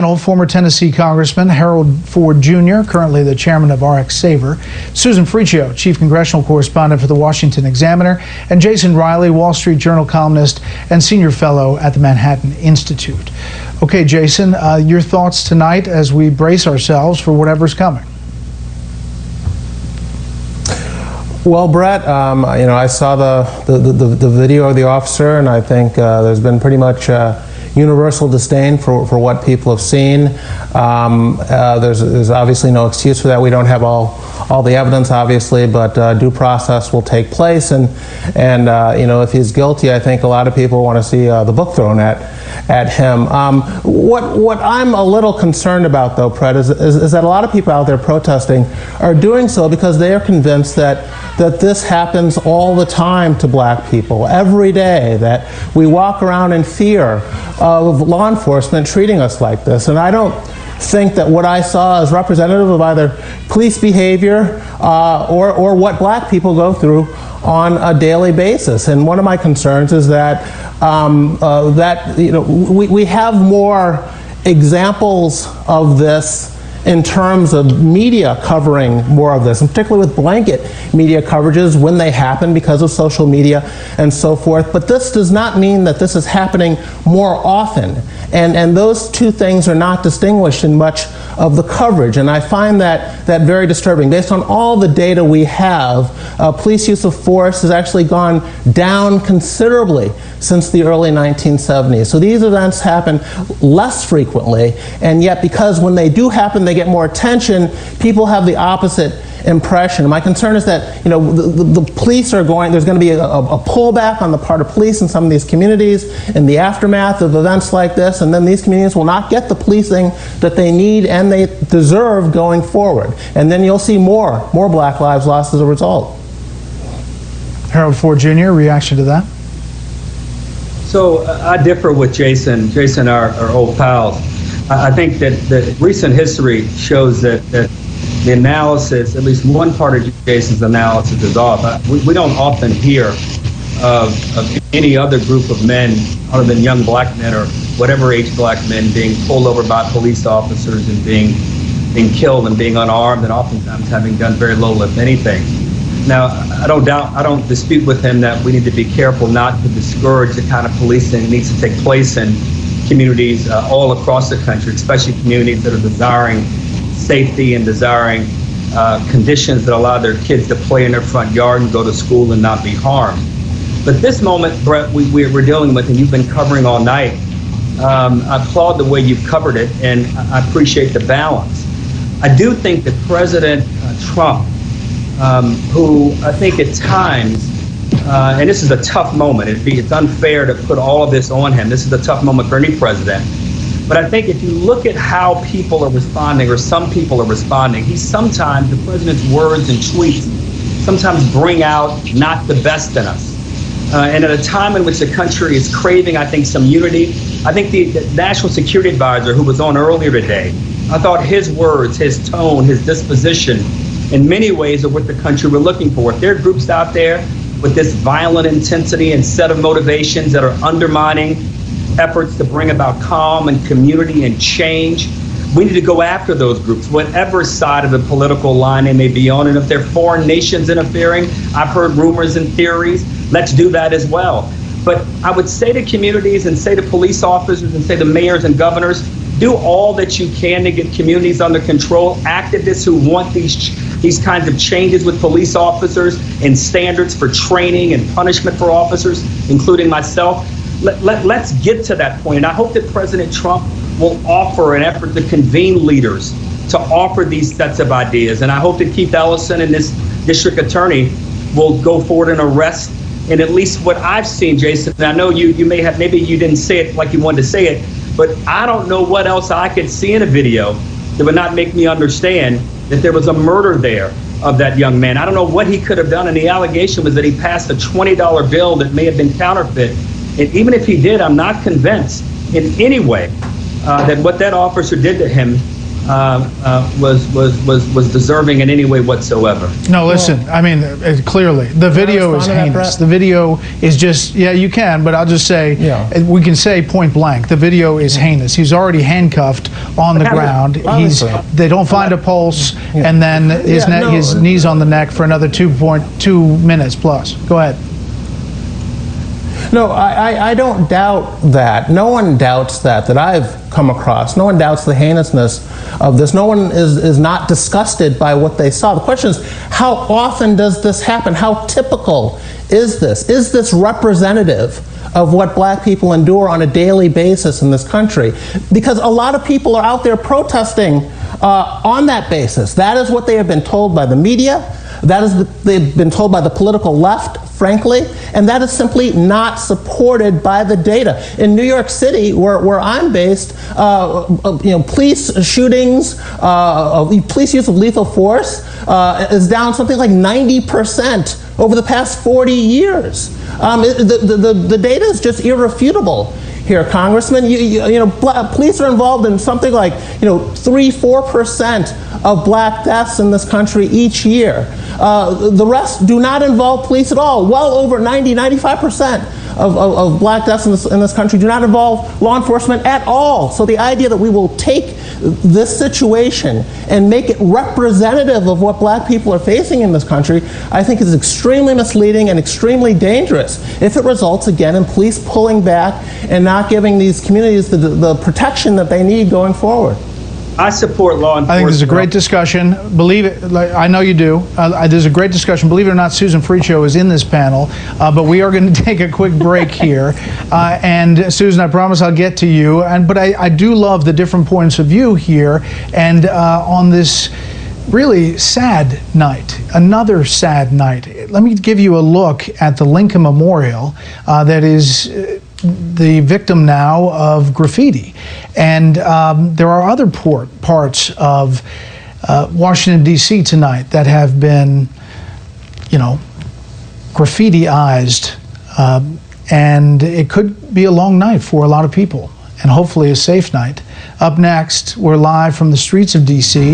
Former Tennessee Congressman Harold Ford Jr., currently the chairman of RX-Saver, Susan Friccio, chief congressional correspondent for the Washington Examiner, and Jason Riley, Wall Street Journal columnist and senior fellow at the Manhattan Institute. Okay, Jason, your thoughts tonight as we brace ourselves for whatever's coming. Well, Bret, I saw the video of the officer, and I think there's been pretty much universal disdain for what people have seen. There's obviously no excuse for that. We don't have all the evidence, obviously, but due process will take place. And if he's guilty, I think a lot of people want to see the book thrown at him. What I'm a little concerned about, though, Bret, is that a lot of people out there protesting are doing so because they are convinced that this happens all the time to black people, every day, that we walk around in fear of law enforcement treating us like this. And I don't think that what I saw is representative of either police behavior or what black people go through on a daily basis. And one of my concerns is that we have more examples of this in terms of media covering more of this, and particularly with blanket media coverages when they happen because of social media and so forth. But this does not mean that this is happening more often. And those two things are not distinguished in much of the coverage. And I find that very disturbing. Based on all the data we have, police use of force has actually gone down considerably since the early 1970s. So these events happen less frequently, and yet because when they do happen, they get more attention, people have the opposite impression. My concern is that the police are there's going to be a pullback on the part of police in some of these communities in the aftermath of events like this, and then these communities will not get the policing that they need and they deserve going forward. And then you'll see more black lives lost as a result. Harold Ford Jr., reaction to that? So I differ with Jason. Jason, our old pals. I think that the recent history shows that the analysis, at least one part of Jason's analysis, is off. We don't often hear of any other group of men other than young black men or whatever age black men being pulled over by police officers and being killed and being unarmed, and oftentimes having done very little, if anything. Now, I don't dispute with him that we need to be careful not to discourage the kind of policing that needs to take place in communities all across the country, especially communities that are desiring safety and desiring conditions that allow their kids to play in their front yard and go to school and not be harmed. But this moment, Bret, we're dealing with, and you've been covering all night, I applaud the way you've covered it, and I appreciate the balance. I do think that President Trump, who I think at times, and this is a tough moment, it's unfair to put all of this on him. This is a tough moment for any president. But I think if you look at how people are responding, or some people are responding, the president's words and tweets sometimes bring out not the best in us. And at a time in which the country is craving, I think, some unity, I think the National Security Advisor, who was on earlier today, I thought his words, his tone, his disposition, in many ways are what the country we're looking for. If there are groups out there with this violent intensity and set of motivations that are undermining efforts to bring about calm and community and change, we need to go after those groups, whatever side of the political line they may be on. And if they're foreign nations interfering, I've heard rumors and theories, let's do that as well. But I would say to communities and say to police officers and say to mayors and governors, do all that you can to get communities under control. Activists who want these kinds of changes with police officers and standards for training and punishment for officers, including myself, let's get to that point. And I hope that President Trump will offer an effort to convene leaders to offer these sets of ideas. And I hope that Keith Ellison and this district attorney will go forward and arrest. And at least what I've seen, Jason, and I know you may have, maybe you didn't say it like you wanted to say it, but I don't know what else I could see in a video that would not make me understand that there was a murder there of that young man. I don't know what he could have done. And the allegation was that he passed a $20 bill that may have been counterfeit. And even if he did, I'm not convinced in any way that what that officer did to him was deserving in any way whatsoever. No, listen, I mean, clearly, the video is respond to that, heinous. Bret? The video is just, yeah, you can, but I'll just say, we can say point blank, the video is heinous. He's already handcuffed on the ground. They don't find a pulse, and then his knees on the neck for another 2.2 minutes plus. Go ahead. No, I don't doubt that. No one doubts that I've come across. No one doubts the heinousness of this. No one is not disgusted by what they saw. The question is, how often does this happen? How typical is this? Is this representative of what black people endure on a daily basis in this country? Because a lot of people are out there protesting on that basis. That is what they have been told by the media. That is, they've been told by the political left, frankly, and that is simply not supported by the data. In New York City, where I'm based, police shootings, police use of lethal force is down something like 90% over the past 40 years. The data is just irrefutable here, Congressman. Police are involved in something like 3-4% of black deaths in this country each year. The rest do not involve police at all. Well over 90-95% of black deaths in this country do not involve law enforcement at all. So the idea that we will take this situation and make it representative of what black people are facing in this country, I think is extremely misleading and extremely dangerous if it results, again, in police pulling back and not giving these communities the protection that they need going forward. I support law enforcement. I think this is a great discussion. Believe it, I know you do. There's a great discussion. Believe it or not, Susan Friccio is in this panel, but we are going to take a quick break here. And Susan, I promise I'll get to you. But I do love the different points of view here. And on this really sad night, another sad night, let me give you a look at the Lincoln Memorial that is the victim now of graffiti. And there are other parts of Washington, D.C. tonight that have been, graffitiized. And it could be a long night for a lot of people, and hopefully a safe night. Up next, we're live from the streets of D.C.